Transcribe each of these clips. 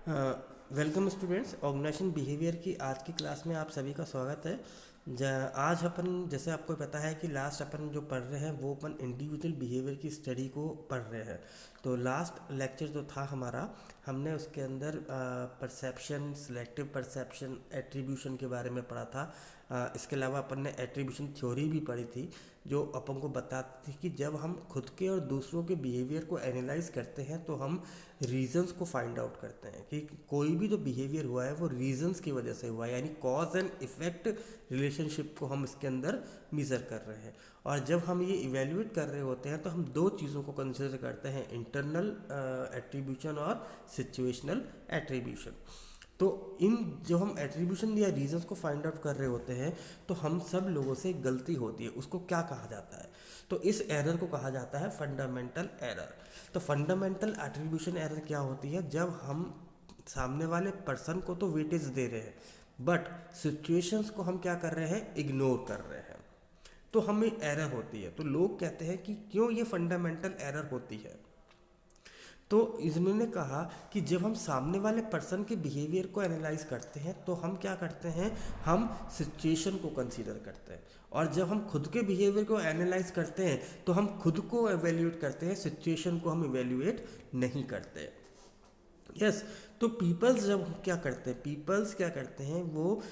Welcome students, organisation behaviour की आज की क्लास में आप सभी का स्वागत है। आज अपन, जैसे आपको पता है कि लास्ट अपन जो पढ़ रहे हैं वो अपन इंडिविजुअल बिहेवियर की स्टडी को पढ़ रहे हैं। तो लास्ट लेक्चर जो था हमारा, हमने उसके अंदर परसेप्शन, सिलेक्टिव परसेप्शन, एट्रीब्यूशन के बारे में पढ़ा था। इसके अलावा अपन ने एट्रीब्यूशन थ्योरी भी पढ़ी थी, जो अपन को बताती थी कि जब हम खुद के और दूसरों के बिहेवियर को एनालाइज करते हैं तो हम रीजंस को फाइंड आउट करते हैं कि कोई भी जो बिहेवियर हुआ है वो रीजंस की वजह से हुआ है, यानी कॉज एंड इफेक्ट रिलेशनशिप को हम इसके अंदर मेज़र कर रहे हैं। और जब हम ये इवेल्युएट कर रहे होते हैं तो हम दो चीज़ों को कंसिडर करते हैं, इंटरनल एट्रीब्यूशन और सिचुएशनल एट्रीब्यूशन। तो इन जो हम एट्रीब्यूशन या रीजंस को फाइंड आउट कर रहे होते हैं तो हम सब लोगों से गलती होती है, उसको क्या कहा जाता है? तो इस एरर को कहा जाता है फंडामेंटल एरर। तो फंडामेंटल एट्रीब्यूशन एरर क्या होती है? जब हम सामने वाले पर्सन को तो वेटेज दे रहे हैं बट सिचुएशंस को हम क्या कर रहे हैं, इग्नोर कर रहे हैं, तो हमें एरर होती है। तो लोग कहते हैं कि क्यों ये फंडामेंटल एरर होती है। तो इन्होंने कहा कि जब हम सामने वाले पर्सन के बिहेवियर को एनालाइज करते हैं तो हम क्या करते हैं, हम सिचुएशन को कंसीडर करते हैं। और जब हम खुद के बिहेवियर को एनालाइज करते हैं तो हम खुद को एवेल्यूएट करते हैं, सिचुएशन को हम इवेल्यूएट नहीं करते। यस। तो पीपल्स जब क्या करते हैं, पीपल्स क्या करते हैं, वो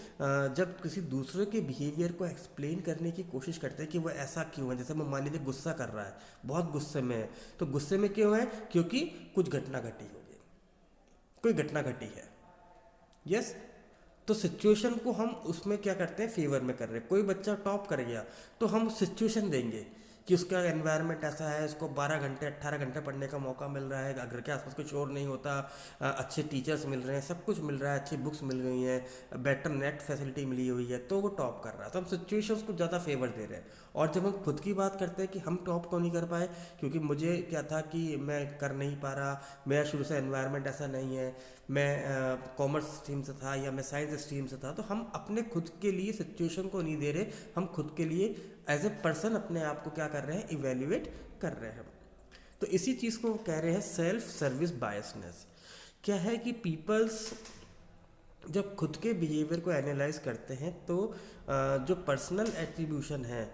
जब किसी दूसरे के बिहेवियर को एक्सप्लेन करने की कोशिश करते हैं कि वो ऐसा क्यों है। जैसे मैं मान लीजिए गुस्सा कर रहा है, बहुत गुस्से में है, तो गुस्से में क्यों है? क्योंकि कुछ घटना घटी होगी, कोई घटना घटी है। यस। तो सिचुएशन को हम उसमें क्या करते हैं, फेवर में कर रहे हैं। कोई बच्चा टॉप कर गया तो हम सिचुएशन देंगे कि उसका एनवायरनमेंट ऐसा है, इसको 12 घंटे 18 घंटे पढ़ने का मौका मिल रहा है, घर के आसपास कोई शोर नहीं होता, अच्छे टीचर्स मिल रहे हैं, सब कुछ मिल रहा है, अच्छी बुक्स मिल गई हैं, बेटर नेट फैसिलिटी मिली हुई है, तो वो टॉप कर रहा है। तो हम सिचुएशंस को ज़्यादा फेवर दे रहे हैं। और जब हम खुद की बात करते हैं कि हम टॉप क्यों नहीं कर पाए, क्योंकि मुझे क्या था कि मैं कर नहीं पा रहा, मेरा शुरू से एनवायरनमेंट ऐसा नहीं है, मैं कॉमर्स स्ट्रीम से था या मैं साइंस स्ट्रीम से था, तो हम अपने खुद के लिए सिचुएशन को नहीं दे रहे, हम खुद के लिए एज ए पर्सन अपने आप को क्या कर रहे हैं, इवेल्युएट कर रहे हैं। तो इसी चीज़ को कह रहे हैं सेल्फ सर्विस बायसनेस। क्या है कि पीपल्स जब खुद के बिहेवियर को एनालाइज करते हैं तो जो पर्सनल एट्रीब्यूशन है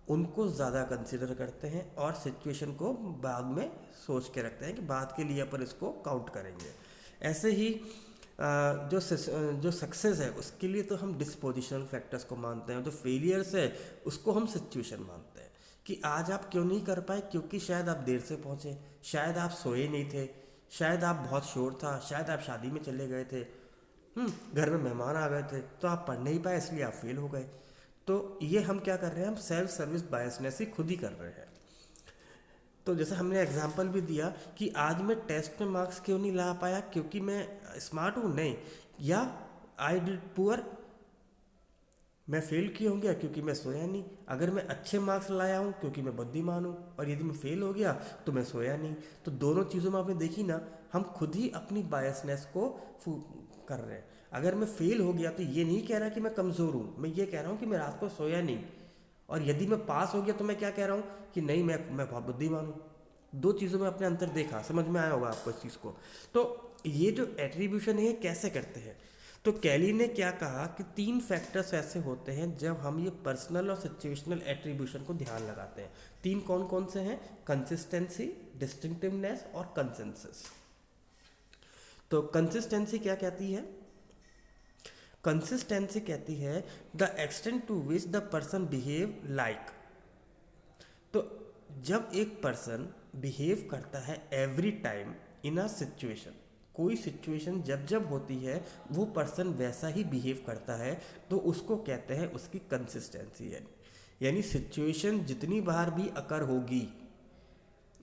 उनको ज़्यादा कंसिडर करते हैं और सिचुएशन को बाद में सोच के रखते हैं कि बाद के लिए अपन इसको काउंट करेंगे। ऐसे ही जो सक्सेस है उसके लिए तो हम डिस्पोजिशनल फैक्टर्स को मानते हैं, जो फेलियर्स है उसको हम सिचुएशन मानते हैं कि आज आप क्यों नहीं कर पाए, क्योंकि शायद आप देर से पहुँचे, शायद आप सोए नहीं थे, शायद आप बहुत शोर था, शायद आप शादी में चले गए थे, घर में मेहमान आ गए थे, तो आप पढ़ नहीं पाए इसलिए आप फेल हो गए। तो ये हम क्या कर रहे हैं, हम सेल्फ सर्विस बायसनेस ही खुद ही कर रहे हैं। तो जैसे हमने एग्जांपल भी दिया कि आज मैं टेस्ट में मार्क्स क्यों नहीं ला पाया, क्योंकि मैं स्मार्ट हूँ नहीं, या आई डिड पुअर, मैं फेल क्यों हो गया, क्योंकि मैं सोया नहीं। अगर मैं अच्छे मार्क्स लाया हूँ क्योंकि मैं बुद्धिमान हूँ, और यदि मैं फेल हो गया तो मैं सोया नहीं। तो दोनों चीज़ों में आपने देखी ना, हम खुद ही अपनी बायसनेस को कर रहे हैं। अगर मैं फेल हो गया तो ये नहीं कह रहा कि मैं कमज़ोर हूँ, मैं ये कह रहा हूँ कि मैं रात को सोया नहीं। और यदि मैं पास हो गया तो मैं क्या कह रहा हूँ कि नहीं, मैं बहुत बुद्धिमान हूँ। दो चीज़ों में अपने अंतर देखा, समझ में आया होगा आपको इस चीज़ को। तो ये जो एट्रीब्यूशन है ये कैसे करते हैं, तो कैली ने क्या कहा कि 3 फैक्टर्स ऐसे होते हैं जब हम ये पर्सनल और सिचुएशनल एट्रीब्यूशन को ध्यान लगाते हैं। 3 कौन कौन से हैं? कंसिस्टेंसी, डिस्टिंक्टिवनेस और कंसेंसस। तो कंसिस्टेंसी क्या कहती है? कंसिस्टेंसी कहती है the extent to which the person behave like. तो जब एक पर्सन बिहेव करता है every time in a situation, कोई सिचुएशन जब जब होती है वो पर्सन वैसा ही बिहेव करता है, तो उसको कहते हैं उसकी कंसिस्टेंसी है। यानी सिचुएशन जितनी बार भी अकर होगी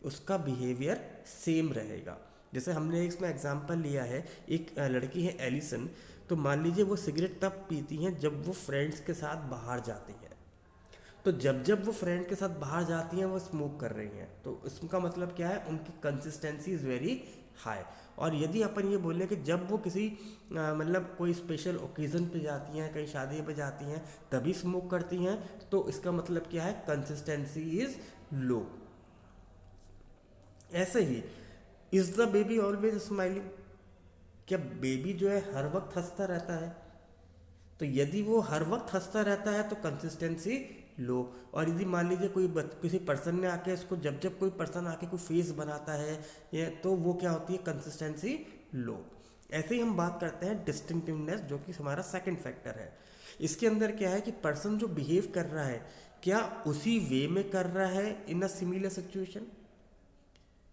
उसका बिहेवियर सेम रहेगा। जैसे हमने इसमें एग्जांपल लिया है, एक लड़की है एलिसन, तो मान लीजिए वो सिगरेट तब पीती हैं जब वो फ्रेंड्स के साथ बाहर जाती हैं। तो जब जब वो फ्रेंड के साथ बाहर जाती हैं वो स्मोक कर रही हैं, तो इसका मतलब क्या है, उनकी कंसिस्टेंसी इज़ वेरी हाई। और यदि अपन ये बोलें कि जब वो किसी मतलब कोई स्पेशल ओकेज़न पे जाती हैं, कहीं शादी पे जाती हैं, तभी स्मोक करती हैं, तो इसका मतलब क्या है, कंसिस्टेंसी इज़ लो। ऐसे ही, is the baby always smiling, क्या बेबी जो है हर वक्त हंसता रहता है? तो यदि वो हर वक्त हंसता रहता है तो कंसिस्टेंसी लो। और यदि मान लीजिए किसी पर्सन ने आके इसको, जब जब कोई पर्सन आके कोई फेस बनाता है ये, तो वो क्या होती है? कंसिस्टेंसी लो। ऐसे ही हम बात करते हैं डिस्टिंक्टिवनेस, जो कि हमारा सेकंड फैक्टर है। इसके अंदर क्या है कि पर्सन जो बिहेव कर रहा है, क्या उसी वे में कर रहा है इन अ सिमिलर सिचुएशन,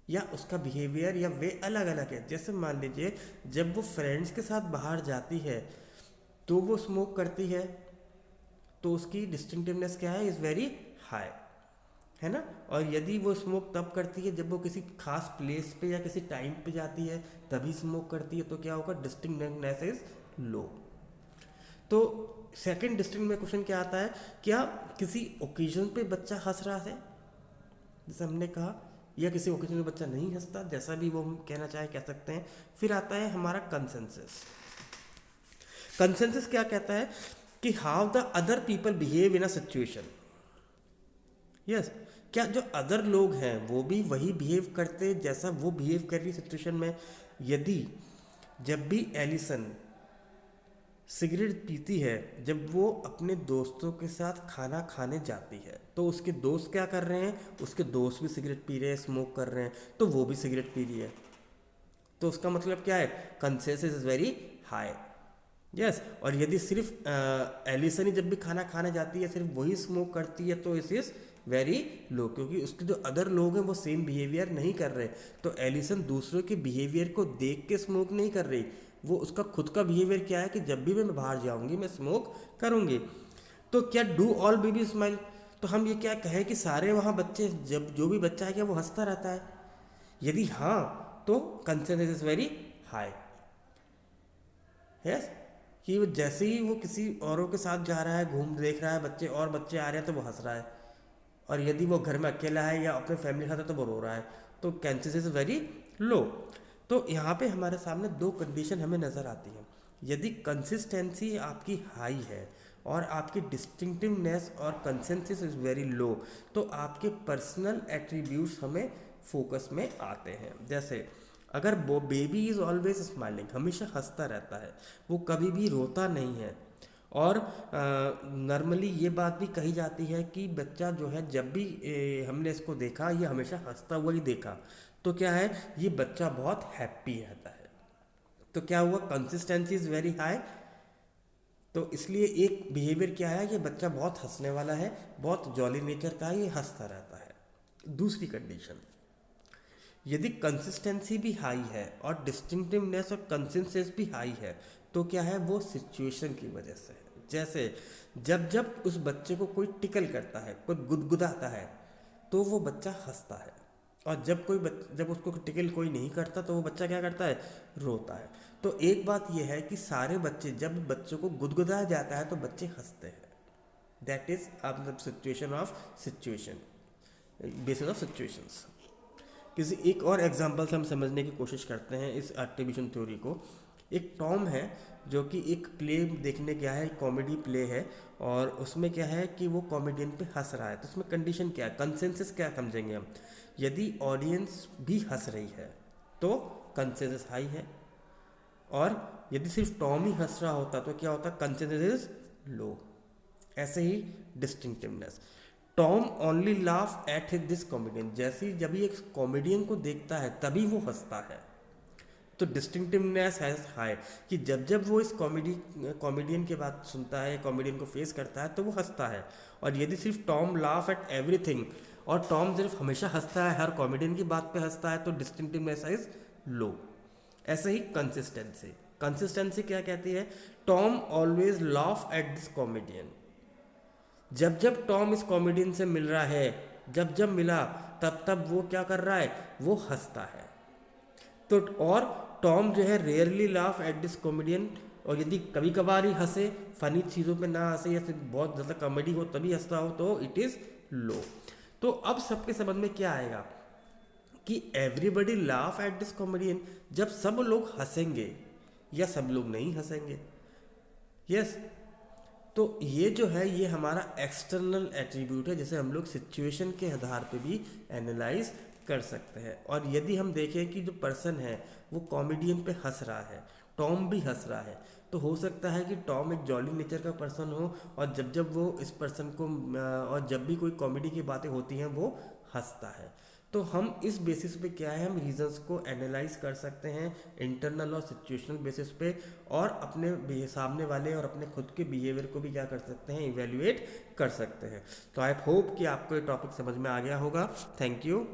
या उसका बिहेवियर या वे अलग अलग है। जैसे मान लीजिए जब वो फ्रेंड्स के साथ बाहर जाती है तो वो स्मोक करती है, तो उसकी डिस्टिंक्टिवनेस क्या है? इज़ वेरी हाई, है ना। और यदि वो स्मोक तब करती है जब वो किसी खास प्लेस पे या किसी टाइम पे जाती है, तभी स्मोक करती है, तो क्या होगा? Distinctiveness is low. तो सेकंड डिस्टिंक्ट में क्वेश्चन क्या आता है? क्या किसी ओकेजन पे बच्चा हंस रहा है, जैसे हमने कहा, या किसी ओकेजन में बच्चा नहीं हंसता, जैसा भी वो हम कहना चाहे कह सकते हैं। फिर आता है हमारा कंसेंसस। कंसेंसस क्या कहता है कि how the other people behave in a situation. Yes, क्या जो अदर लोग हैं वो भी वही बिहेव करते जैसा वो बिहेव कर रही सिचुएशन में। यदि जब भी एलिसन सिगरेट पीती है, जब वो अपने दोस्तों के साथ खाना खाने जाती है, तो उसके दोस्त क्या कर रहे हैं? उसके दोस्त भी सिगरेट पी रहे हैं, स्मोक कर रहे हैं, तो वो भी सिगरेट पी रही है। तो उसका मतलब क्या है? Consensus is very high. Yes. और यदि सिर्फ एलिसन ही जब भी खाना खाने जाती है सिर्फ वही स्मोक करती है, तो इस इज वेरी लो, क्योंकि उसके जो अदर लोग हैं वो सेम बिहेवियर नहीं कर रहे। तो एलिसन दूसरों के बिहेवियर को देख के स्मोक नहीं कर रही, वो उसका खुद का बिहेवियर क्या है कि जब भी मैं बाहर जाऊंगी मैं स्मोक करूंगी। तो क्या डू ऑल बेबी स्माइल? तो हम ये क्या कहें कि सारे वहाँ बच्चे, जब जो भी बच्चा है क्या वो हंसता रहता है? यदि हाँ, तो consensus is very high. Yes, कि वो जैसे ही वो किसी औरों के साथ जा रहा है, घूम देख रहा है बच्चे और बच्चे आ रहे हैं तो वो हंस रहा है, और यदि वो घर में अकेला है या अपने फैमिली के साथ है तो वो रो रहा है, तो कैंसर इज वेरी लो। तो यहाँ पे हमारे सामने दो कंडीशन हमें नज़र आती हैं। यदि कंसिस्टेंसी आपकी हाई है और आपकी डिस्टिंक्टिवनेस और कंसेंसस इज वेरी लो, तो आपके पर्सनल एट्रीब्यूट्स हमें फोकस में आते हैं। जैसे अगर वो बेबी इज़ ऑलवेज स्माइलिंग, हमेशा हंसता रहता है, वो कभी भी रोता नहीं है। और नॉर्मली ये बात भी कही जाती है कि बच्चा जो है जब भी हमने इसको देखा, ये हमेशा हंसता हुआ ही देखा, तो क्या है? ये बच्चा बहुत हैप्पी रहता है। तो क्या हुआ? Consistency is very high. तो इसलिए एक बिहेवियर क्या है कि बच्चा बहुत हंसने वाला है, बहुत जॉली नेचर का है, ये हंसता रहता है। दूसरी कंडीशन, यदि कंसिस्टेंसी भी हाई है और डिस्टिंक्टिवनेस और कंसिस्टेंस भी हाई है, तो क्या है? वो सिचुएशन की वजह से है। जैसे जब जब उस बच्चे को कोई टिकल करता है, कोई गुदगुदाता है, तो वो बच्चा हंसता है। और जब उसको टिकल कोई नहीं करता तो वो बच्चा क्या करता है? रोता है। तो एक बात यह है कि सारे बच्चे, जब बच्चों को गुदगुदाया जाता है तो बच्चे हंसते हैं। दैट इज मतलब situation of situation, basis of situations. किसी एक और एग्जांपल से हम समझने की कोशिश करते हैं इस एट्रीब्यूशन थ्योरी को। एक टॉम है जो कि एक प्ले देखने गया है, एक कॉमेडी प्ले है, और उसमें क्या है कि वो कॉमेडियन पे हंस रहा है। तो उसमें कंडीशन क्या है, कंसेंसस क्या समझेंगे हम? यदि ऑडियंस भी हंस रही है तो कंसेंसस हाई है, और यदि सिर्फ टॉम ही हंस रहा होता तो क्या होता? Consensus is low. ऐसे ही distinctiveness, Tom only laugh at this comedian, जैसे ही जब ये एक कॉमेडियन को देखता है तभी वो हंसता है, तो डिस्टिंक्टिवनेस है हाई, कि जब जब वो इस कॉमेडियन की बात सुनता है, कॉमेडियन को फेस करता है तो वो हंसता है। और यदि सिर्फ टॉम लाफ एट एवरीथिंग, और टॉम सिर्फ हमेशा हंसता है, हर कॉमेडियन की बात पे हंसता है, तो डिस्टिंक्टिवनेस इज लो। ऐसे ही कंसिस्टेंसी, कंसिस्टेंसी क्या कहती है? Tom always laugh at this comedian, जब जब टॉम इस कॉमेडियन से मिल रहा है, जब जब मिला तब तब वो क्या कर रहा है? वो हंसता है। तो और टॉम जो है rarely laugh at this comedian, और यदि कभी कभार ही हंसे, फनी चीज़ों पे ना हंसे, या फिर बहुत ज़्यादा कॉमेडी हो तभी हंसता हो, तो इट इज़ लो। तो अब सबके समझ में क्या आएगा कि everybody laugh at this comedian, जब सब लोग हंसेंगे या सब लोग नहीं हंसेंगे। यस। तो ये जो है ये हमारा एक्सटर्नल एट्रीब्यूट है, जिसे हम लोग सिचुएशन के आधार पे भी एनालाइज कर सकते हैं। और यदि हम देखें कि जो पर्सन है वो कॉमेडियन पे हंस रहा है, टॉम भी हंस रहा है। तो हो सकता है कि टॉम एक जॉली नेचर का पर्सन हो, और जब जब वो इस पर्सन को और जब भी कोई कॉमेडी की बातें होती हैं वो हंसता है। तो हम इस बेसिस पे क्या है, हम रीजंस को एनालाइज कर सकते हैं इंटरनल और सिचुएशनल बेसिस पे, और अपने सामने वाले और अपने खुद के बिहेवियर को भी क्या कर सकते हैं, इवेल्युएट कर सकते हैं। तो आई होप कि आपको ये टॉपिक समझ में आ गया होगा। Thank you.